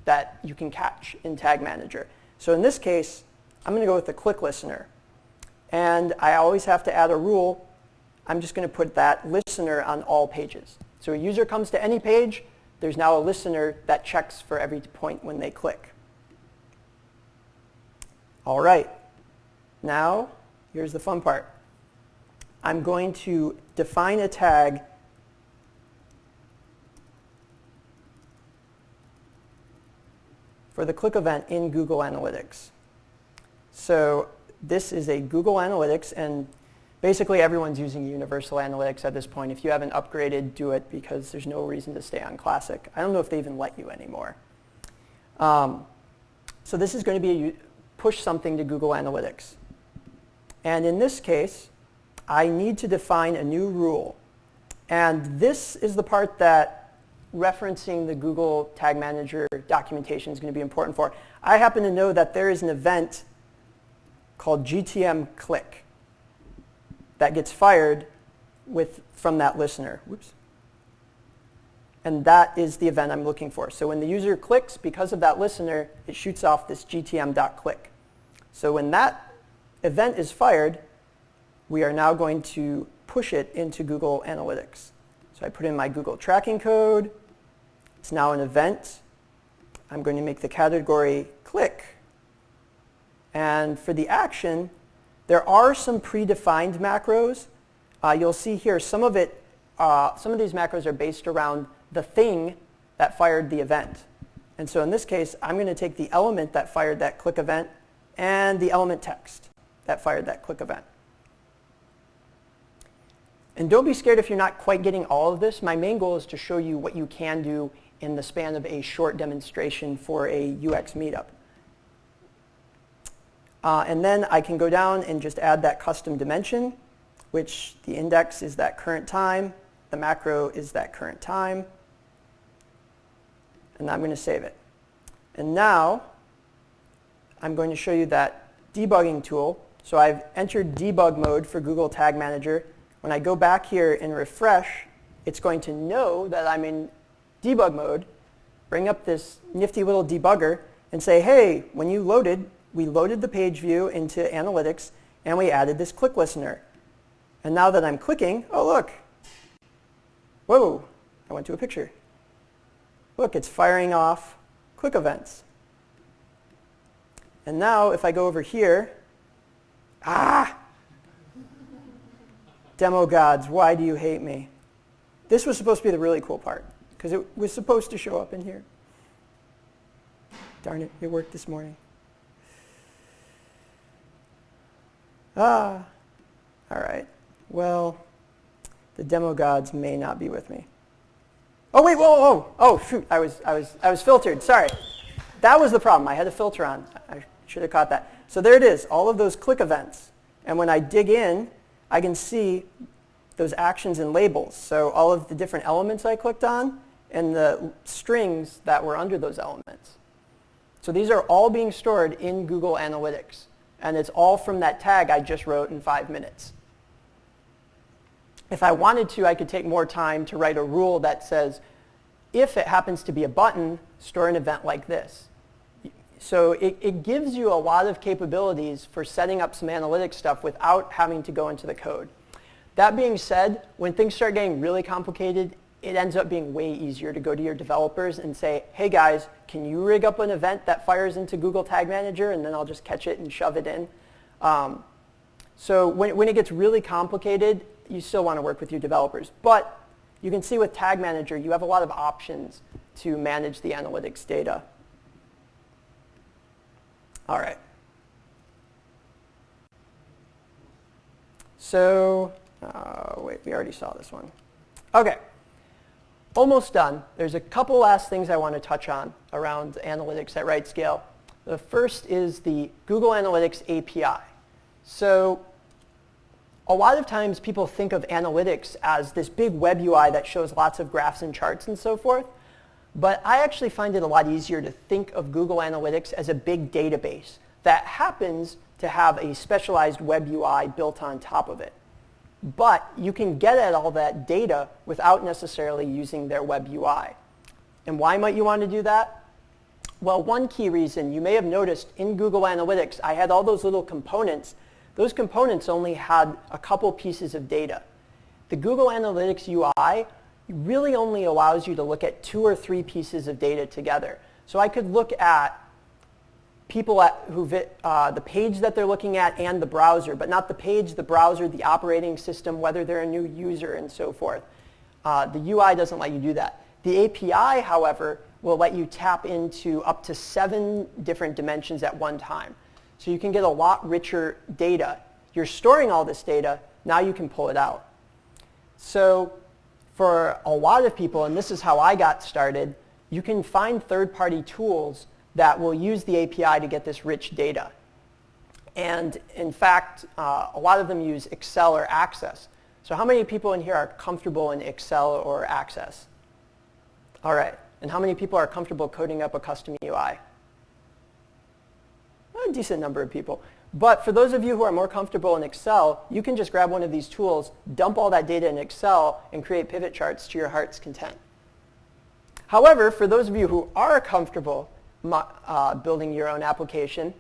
that you can catch in Tag Manager. So in this case, I'm going to go with the Click Listener. And I always have to add a rule. I'm just going to put that listener on all pages. So a user comes to any page, there's now a listener that checks for every point when they click. All right. Now, here's the fun part. I'm going to define a tag for the click event in Google Analytics. So this is a Google Analytics, and basically everyone's using Universal Analytics at this point. If you haven't upgraded, do it, because there's no reason to stay on Classic. I don't know if they even let you anymore. So this is going to be push something to Google Analytics. And in this case, I need to define a new rule. And this is the part that referencing the Google Tag Manager documentation is going to be important for. I happen to know that there is an event called GTM click that gets fired from that listener. Whoops. And that is the event I'm looking for. So when the user clicks, because of that listener, it shoots off this GTM.click. So when that event is fired, we are now going to push it into Google Analytics. So I put in my Google tracking code. It's now an event. I'm going to make the category click. And for the action, there are some predefined macros. You'll see here some of these macros are based around the thing that fired the event. And so in this case, I'm going to take the element that fired that click event and the element text that fired that click event. And don't be scared if you're not quite getting all of this. My main goal is to show you what you can do in the span of a short demonstration for a UX meetup. And then I can go down and just add that custom dimension, which the index is that current time, the macro is that current time, and I'm going to save it. And now I'm going to show you that debugging tool. So I've entered debug mode for Google Tag Manager. When I go back here and refresh, it's going to know that I'm in debug mode, bring up this nifty little debugger, and say, hey, when you loaded, we loaded the page view into Analytics, and we added this click listener. And now that I'm clicking, oh, look. Whoa, I went to a picture. Look, it's firing off click events. And now if I go over here, demo gods, why do you hate me? This was supposed to be the really cool part, because it was supposed to show up in here. Darn it, it worked this morning. All right. Well, the demo gods may not be with me. Oh wait, whoa. Oh shoot, I was filtered. Sorry. That was the problem. I had a filter on. I should have caught that. So there it is, all of those click events. And when I dig in, I can see those actions and labels. So all of the different elements I clicked on and the strings that were under those elements. So these are all being stored in Google Analytics. And it's all from that tag I just wrote in 5 minutes. If I wanted to, I could take more time to write a rule that says, if it happens to be a button, store an event like this. So it gives you a lot of capabilities for setting up some analytics stuff without having to go into the code. That being said, when things start getting really complicated, it ends up being way easier to go to your developers and say, hey guys, can you rig up an event that fires into Google Tag Manager, and then I'll just catch it and shove it in. So when it gets really complicated, you still want to work with your developers. But you can see with Tag Manager, you have a lot of options to manage the analytics data. All right. So, wait, we already saw this one. OK. Almost done. There's a couple last things I want to touch on around analytics at RightScale. The first is the Google Analytics API. So a lot of times people think of analytics as this big web UI that shows lots of graphs and charts and so forth. But I actually find it a lot easier to think of Google Analytics as a big database that happens to have a specialized web UI built on top of it. But you can get at all that data without necessarily using their web UI. And why might you want to do that? Well, one key reason, you may have noticed in Google Analytics, I had all those little components. Those components only had a couple pieces of data. The Google Analytics UI really only allows you to look at 2 or 3 pieces of data together. So I could look at people the page that they're looking at and the browser, but not the page, the browser, the operating system, whether they're a new user, and so forth. The UI doesn't let you do that. The API, however, will let you tap into up to 7 different dimensions at one time. So you can get a lot richer data. You're storing all this data. Now you can pull it out. So for a lot of people, and this is how I got started, you can find third-party tools that will use the API to get this rich data. And in fact, a lot of them use Excel or Access. So how many people in here are comfortable in Excel or Access? All right. And how many people are comfortable coding up a custom UI? A decent number of people. But for those of you who are more comfortable in Excel, you can just grab one of these tools, dump all that data in Excel, and create pivot charts to your heart's content. However, for those of you who are comfortable building your own application,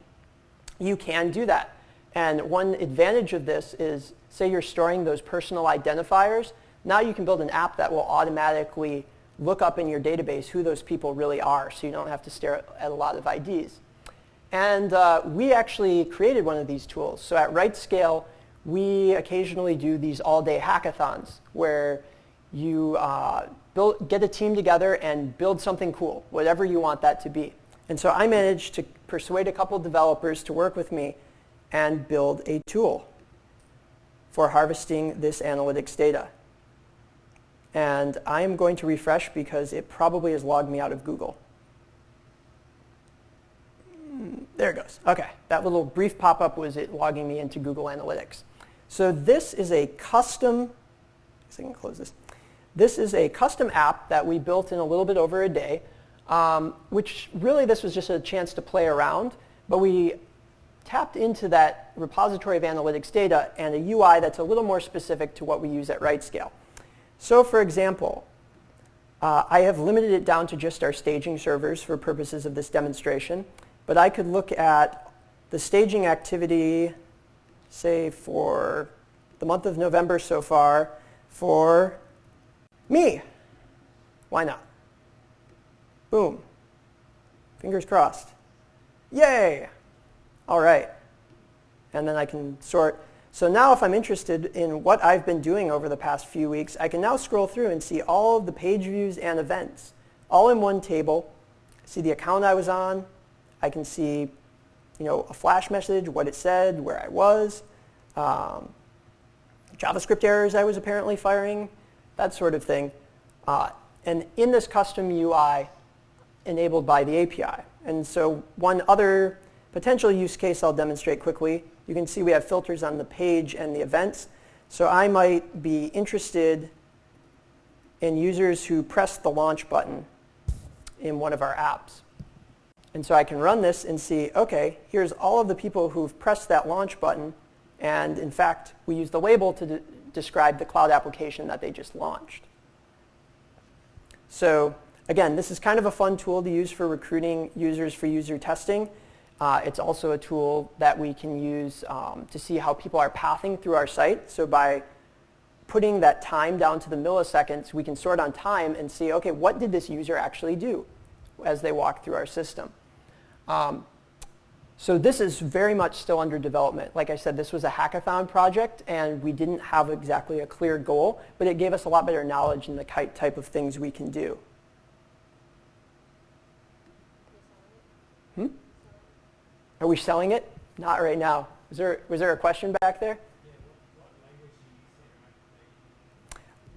you can do that. And one advantage of this is, say you're storing those personal identifiers, now you can build an app that will automatically look up in your database who those people really are, so you don't have to stare at a lot of IDs. And we actually created one of these tools. So at RightScale, we occasionally do these all-day hackathons where you get a team together and build something cool, whatever you want that to be. And so I managed to persuade a couple developers to work with me and build a tool for harvesting this analytics data. And I am going to refresh because it probably has logged me out of Google. There it goes. OK, that little brief pop-up was it logging me into Google Analytics. So this is a custom, I guess I can close this. This is a custom app that we built in a little bit over a day, which really this was just a chance to play around. But we tapped into that repository of analytics data and a UI that's a little more specific to what we use at RightScale. So for example, I have limited it down to just our staging servers for purposes of this demonstration. But I could look at the staging activity, say, for the month of November so far for me. Why not? Boom. Fingers crossed. Yay. All right. And then I can sort. So now if I'm interested in what I've been doing over the past few weeks, I can now scroll through and see all of the page views and events, all in one table. See the account I was on. I can see, a flash message, what it said, where I was, JavaScript errors I was apparently firing, that sort of thing. And in this custom UI enabled by the API. And so one other potential use case I'll demonstrate quickly you can see we have filters on the page and the events. So I might be interested in users who press the launch button in one of our apps. And so I can run this and see, okay, here's all of the people who've pressed that launch button. And in fact, we use the label to describe the cloud application that they just launched. So again, this is kind of a fun tool to use for recruiting users for user testing. It's also a tool that we can use to see how people are pathing through our site. So by putting that time down to the milliseconds, we can sort on time and see, okay, what did this user actually do as they walk through our system? So this is very much still under development. Like I said, this was a hackathon project, and we didn't have exactly a clear goal, but it gave us a lot better knowledge in the type of things we can do. Are we selling it? Not right now. Was there a question back there?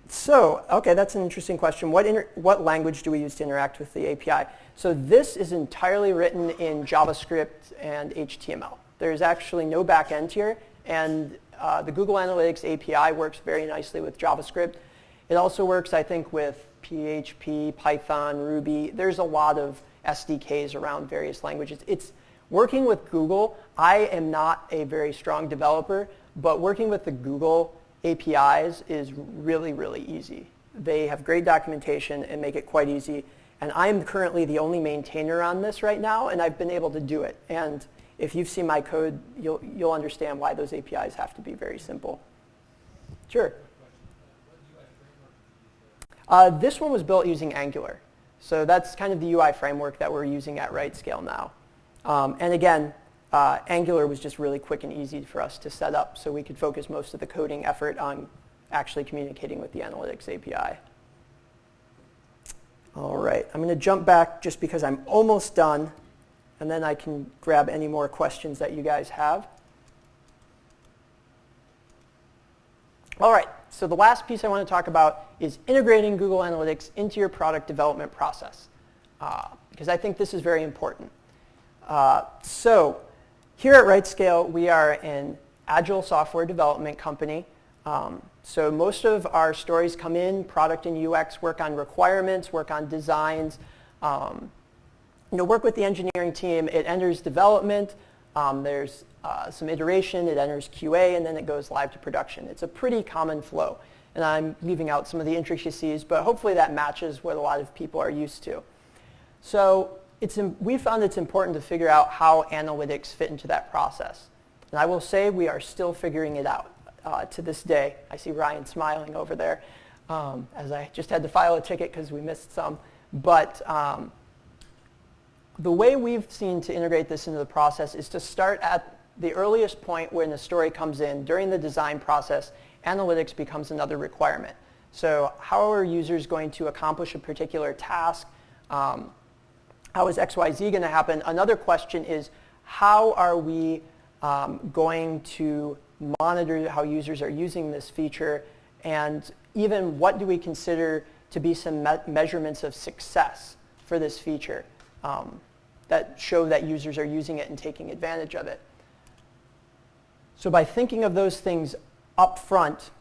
So, okay, that's an interesting question. What language do we use to interact with the API? So this is entirely written in JavaScript and HTML. There's actually no back end here, and the Google Analytics API works very nicely with JavaScript. It also works, I think, with PHP, Python, Ruby. There's a lot of SDKs around various languages. It's working with Google. I am not a very strong developer, but working with the Google APIs is really, really easy. They have great documentation and make it quite easy. And I'm currently the only maintainer on this right now, and I've been able to do it. And if you've seen my code, you'll understand why those APIs have to be very simple. Sure. This one was built using Angular. So that's kind of the UI framework that we're using at RightScale now. And again, Angular was just really quick and easy for us to set up, so we could focus most of the coding effort on actually communicating with the Analytics API. All right, I'm going to jump back just because I'm almost done, and then I can grab any more questions that you guys have. All right, so the last piece I want to talk about is integrating Google Analytics into your product development process, because I think this is very important. So here at RightScale, we are an agile software development company. So most of our stories come in, product and UX, work on requirements, work on designs, work with the engineering team. It enters development. There's some iteration. It enters QA, and then it goes live to production. It's a pretty common flow. And I'm leaving out some of the intricacies, but hopefully that matches what a lot of people are used to. So we found it's important to figure out how analytics fit into that process. And I will say we are still figuring it out to this day. I see Ryan smiling over there as I just had to file a ticket because we missed some. But the way we've seen to integrate this into the process is to start at the earliest point when the story comes in. During the design process, analytics becomes another requirement. So how are users going to accomplish a particular task? How is XYZ going to happen? Another question is, how are we going to monitor how users are using this feature? And even what do we consider to be some measurements of success for this feature that show that users are using it and taking advantage of it? So by thinking of those things up front,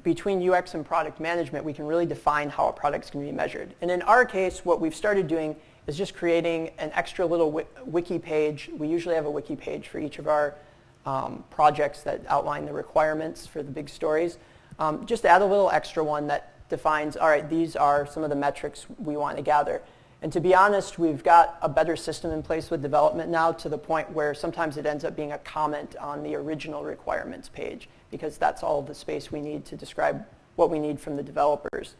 between UX and product management, we can really define how a product's going to be measured. And in our case, what we've started doing is just creating an extra little wiki page. We usually have a wiki page for each of our projects that outline the requirements for the big stories. Just add a little extra one that defines, all right, these are some of the metrics we want to gather. And to be honest, we've got a better system in place with development now, to the point where sometimes it ends up being a comment on the original requirements page, because that's all the space we need to describe what we need from the developers.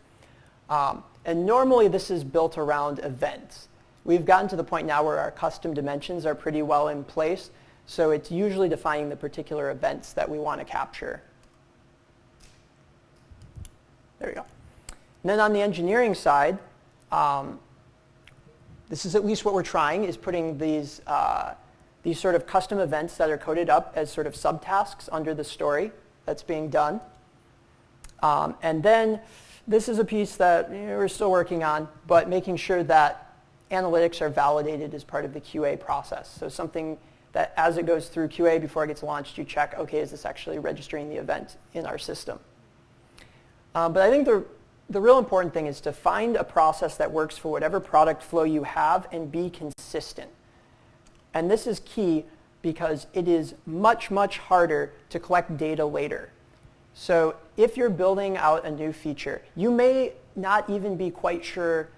And normally this is built around events. We've gotten to the point now where our custom dimensions are pretty well in place, so it's usually defining the particular events that we want to capture. There we go. And then on the engineering side, this is at least what we're trying, is putting these sort of custom events that are coded up as sort of subtasks under the story that's being done. And then this is a piece that we're still working on, but making sure that analytics are validated as part of the QA process. So something that as it goes through QA before it gets launched, you check, okay, is this actually registering the event in our system? But I think the real important thing is to find a process that works for whatever product flow you have and be consistent. And this is key because it is much, much harder to collect data later. So if you're building out a new feature, you may not even be quite sure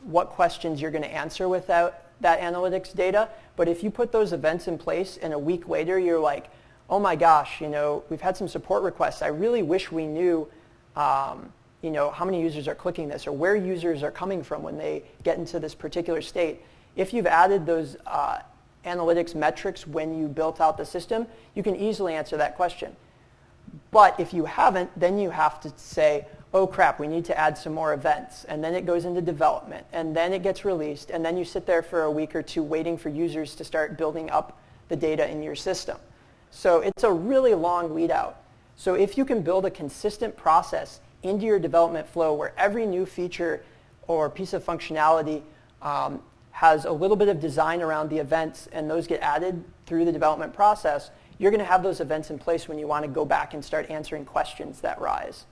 what questions you're going to answer without that analytics data. But if you put those events in place and a week later you're like, oh my gosh, we've had some support requests. I really wish we knew how many users are clicking this or where users are coming from when they get into this particular state. If you've added those analytics metrics when you built out the system, you can easily answer that question. But if you haven't, then you have to say, oh crap, we need to add some more events. And then it goes into development. And then it gets released. And then you sit there for a week or two waiting for users to start building up the data in your system. So it's a really long lead out. So if you can build a consistent process into your development flow where every new feature or piece of functionality has a little bit of design around the events and those get added through the development process, you're going to have those events in place when you want to go back and start answering questions that rise.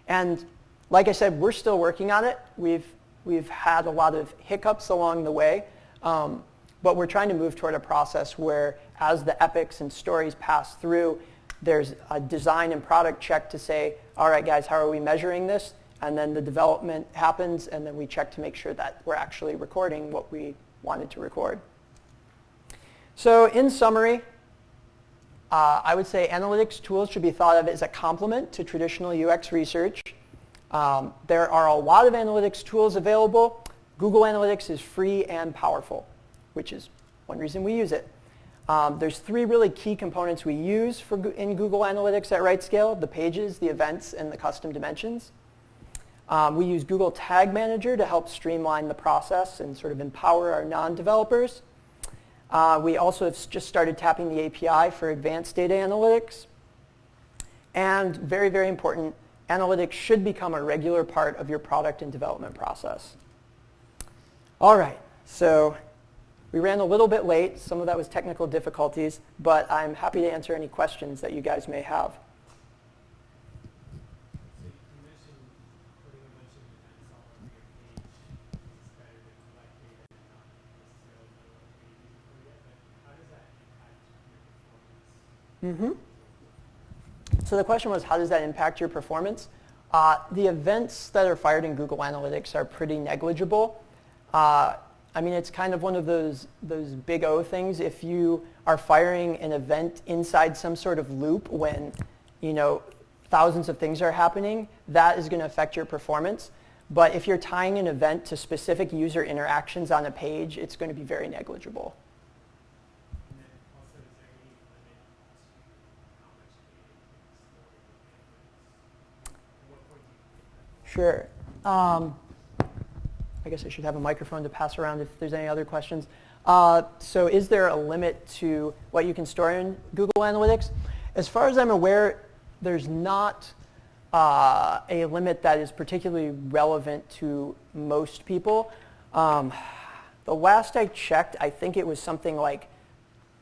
And like I said, we're still working on it. We've had a lot of hiccups along the way, but we're trying to move toward a process where as the epics and stories pass through, there's a design and product check to say, all right guys, how are we measuring this? And then the development happens, and then we check to make sure that we're actually recording what we wanted to record. So in summary, I would say analytics tools should be thought of as a complement to traditional UX research. There are a lot of analytics tools available. Google Analytics is free and powerful, which is one reason we use it. There's three really key components we use in Google Analytics at RightScale: the pages, the events, and the custom dimensions. We use Google Tag Manager to help streamline the process and sort of empower our non-developers. We also have just started tapping the API for advanced data analytics. And very, very important, analytics should become a regular part of your product and development process. All right, so we ran a little bit late. Some of that was technical difficulties, but I'm happy to answer any questions that you guys may have. So the question was, how does that impact your performance? The events that are fired in Google Analytics are pretty negligible. I mean, it's kind of one of those big O things. If you are firing an event inside some sort of loop when, thousands of things are happening, that is going to affect your performance. But if you're tying an event to specific user interactions on a page, it's going to be very negligible. Sure. I guess I should have a microphone to pass around if there's any other questions. So is there a limit to what you can store in Google Analytics? As far as I'm aware, there's not a limit that is particularly relevant to most people. The last I checked, I think it was something like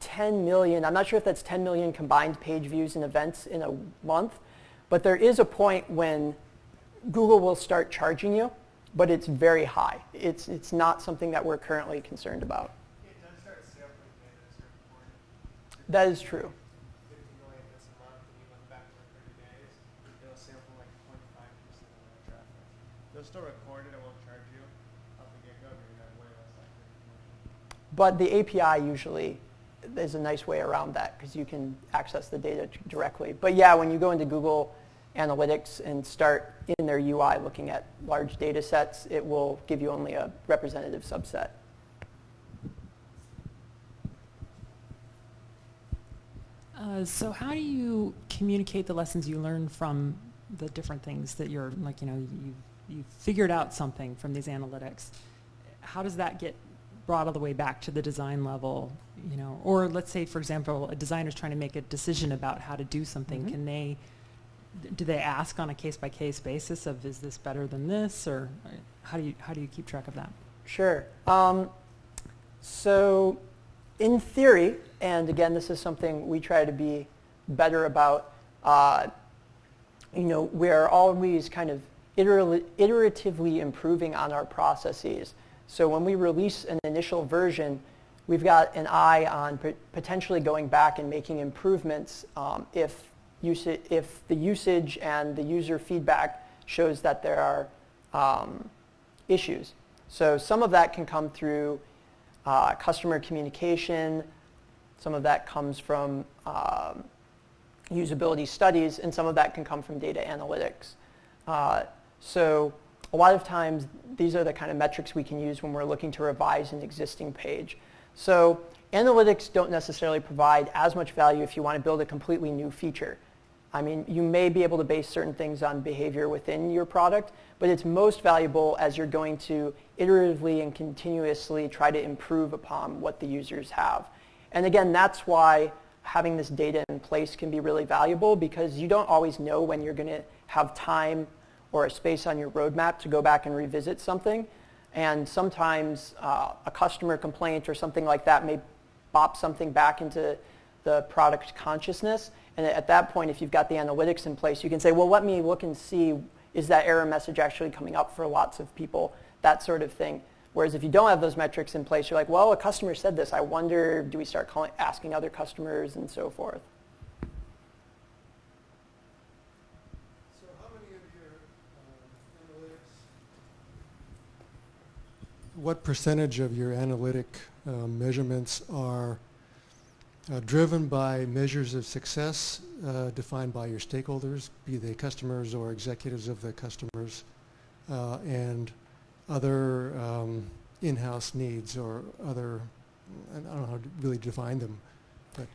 10 million. I'm not sure if that's 10 million combined page views and events in a month. But there is a point when Google will start charging you, but it's very high. It's not something that we're currently concerned about. It does start sampling data at a certain point. That is true. 50 million this month, and you look back for 30 days, it'll sample like 0.5% of that traffic. They'll still record it, it won't charge you. Off the get-go, you're going to have way less likely. But the API usually is a nice way around that because you can access the data directly. But yeah, when you go into Google Analytics and start in their UI looking at large data sets, it will give you only a representative subset. So how do you communicate the lessons you learn from the different things that you're, like, you figured out something from these analytics? How does that get brought all the way back to the design level? Or let's say, for example, a designer's trying to make a decision about how to do something. Mm-hmm. Do they ask on a case-by-case basis of, is this better than this, or how do you keep track of that? Sure. So in theory, and again, this is something we try to be better about, we're always kind of iteratively improving on our processes. So when we release an initial version, we've got an eye on potentially going back and making improvements if the usage and the user feedback shows that there are issues. So some of that can come through customer communication, some of that comes from usability studies, and some of that can come from data analytics. So a lot of times, these are the kind of metrics we can use when we're looking to revise an existing page. So analytics don't necessarily provide as much value if you want to build a completely new feature. I mean, you may be able to base certain things on behavior within your product, but it's most valuable as you're going to iteratively and continuously try to improve upon what the users have. And again, that's why having this data in place can be really valuable, because you don't always know when you're going to have time or a space on your roadmap to go back and revisit something. And sometimes a customer complaint or something like that may bop something back into the product consciousness. And at that point, if you've got the analytics in place, you can say, well, let me look and see, is that error message actually coming up for lots of people, that sort of thing. Whereas if you don't have those metrics in place, you're like, well, a customer said this. I wonder, do we start asking other customers and so forth? So how many of your analytics, what percentage of your analytic measurements are driven by measures of success defined by your stakeholders, be they customers or executives of the customers, and other in-house needs or other, I don't know how to really define them. But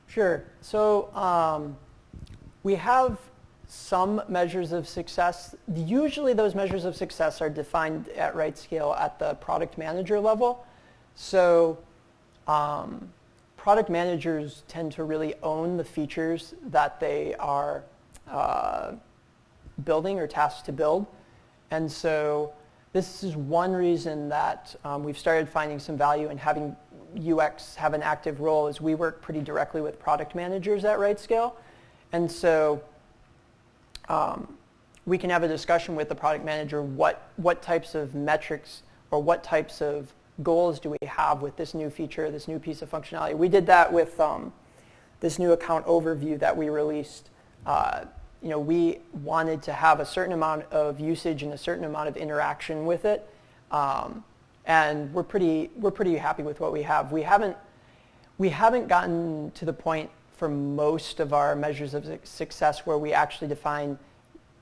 Sure. So we have some measures of success. Usually those measures of success are defined at RightScale at the product manager level. So product managers tend to really own the features that they are building or tasked to build. And so this is one reason that we've started finding some value in having UX have an active role, is we work pretty directly with product managers at RightScale. And so we can have a discussion with the product manager, what types of metrics or what types of goals do we have with this new feature, this new piece of functionality. We did that with this new account overview that we released. We wanted to have a certain amount of usage and a certain amount of interaction with it, and we're pretty happy with what we have. We haven't gotten to the point for most of our measures of success where we actually define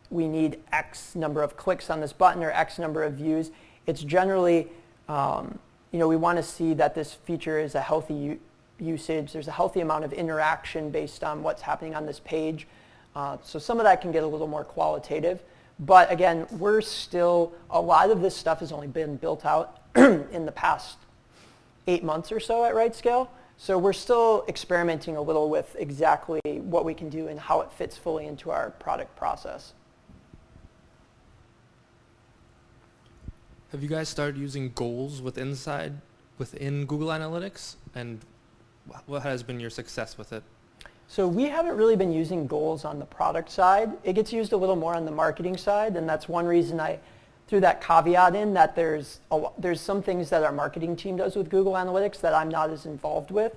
we need X number of clicks on this button or X number of views. It's generally we want to see that this feature is a healthy usage. There's a healthy amount of interaction based on what's happening on this page. So some of that can get a little more qualitative. But again, a lot of this stuff has only been built out in the past 8 months or so at RightScale. So we're still experimenting a little with exactly what we can do and how it fits fully into our product process. Have you guys started using goals within Google Analytics? And what has been your success with it? So we haven't really been using goals on the product side. It gets used a little more on the marketing side, and that's one reason I threw that caveat in, that there's some things that our marketing team does with Google Analytics that I'm not as involved with.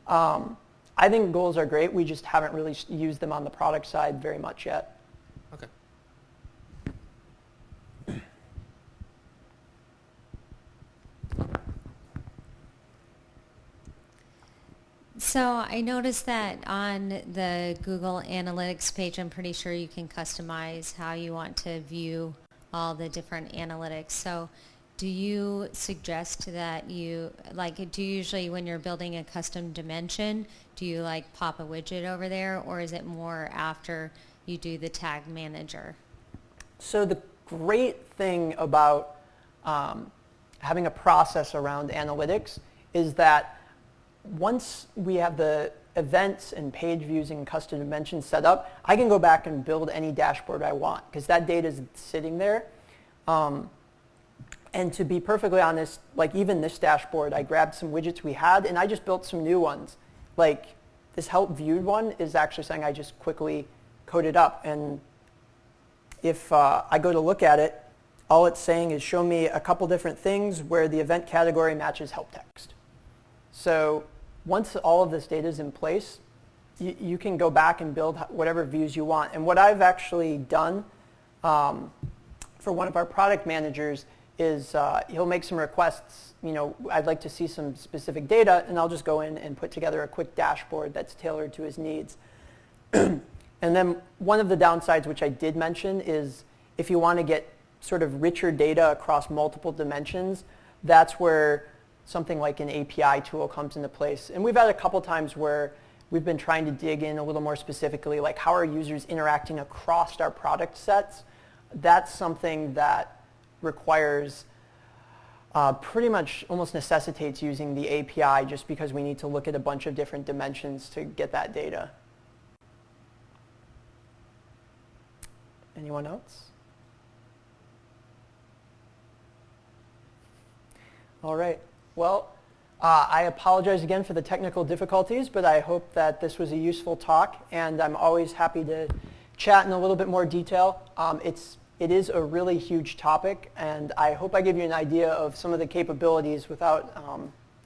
I think goals are great. We just haven't really used them on the product side very much yet. Okay. So I noticed that on the Google Analytics page, I'm pretty sure you can customize how you want to view all the different analytics. So do you suggest that do you usually, when you're building a custom dimension, do you pop a widget over there, or is it more after you do the tag manager? So the great thing about having a process around analytics is that once we have the events and page views and custom dimensions set up, I can go back and build any dashboard I want because that data is sitting there. And And to be perfectly honest, like even this dashboard, I grabbed some widgets we had and I just built some new ones. Like this help viewed one is actually something I just quickly coded up. And if I go to look at it, all it's saying is show me a couple different things where the event category matches help text. So once all of this data is in place, you can go back and build whatever views you want. And what I've actually done for one of our product managers is he'll make some requests. You know, I'd like to see some specific data, and I'll just go in and put together a quick dashboard that's tailored to his needs. And then one of the downsides, which I did mention, is if you want to get sort of richer data across multiple dimensions, that's where something like an API tool comes into place. And we've had a couple times where we've been trying to dig in a little more specifically, like how are users interacting across our product sets. That's something that requires, pretty much almost necessitates using the API just because we need to look at a bunch of different dimensions to get that data. Anyone else? All right. Well, I apologize again for the technical difficulties, but I hope that this was a useful talk, and I'm always happy to chat in a little bit more detail. It is a really huge topic, and I hope I give you an idea of some of the capabilities without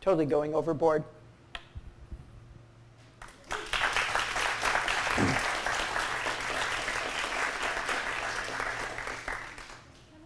totally going overboard.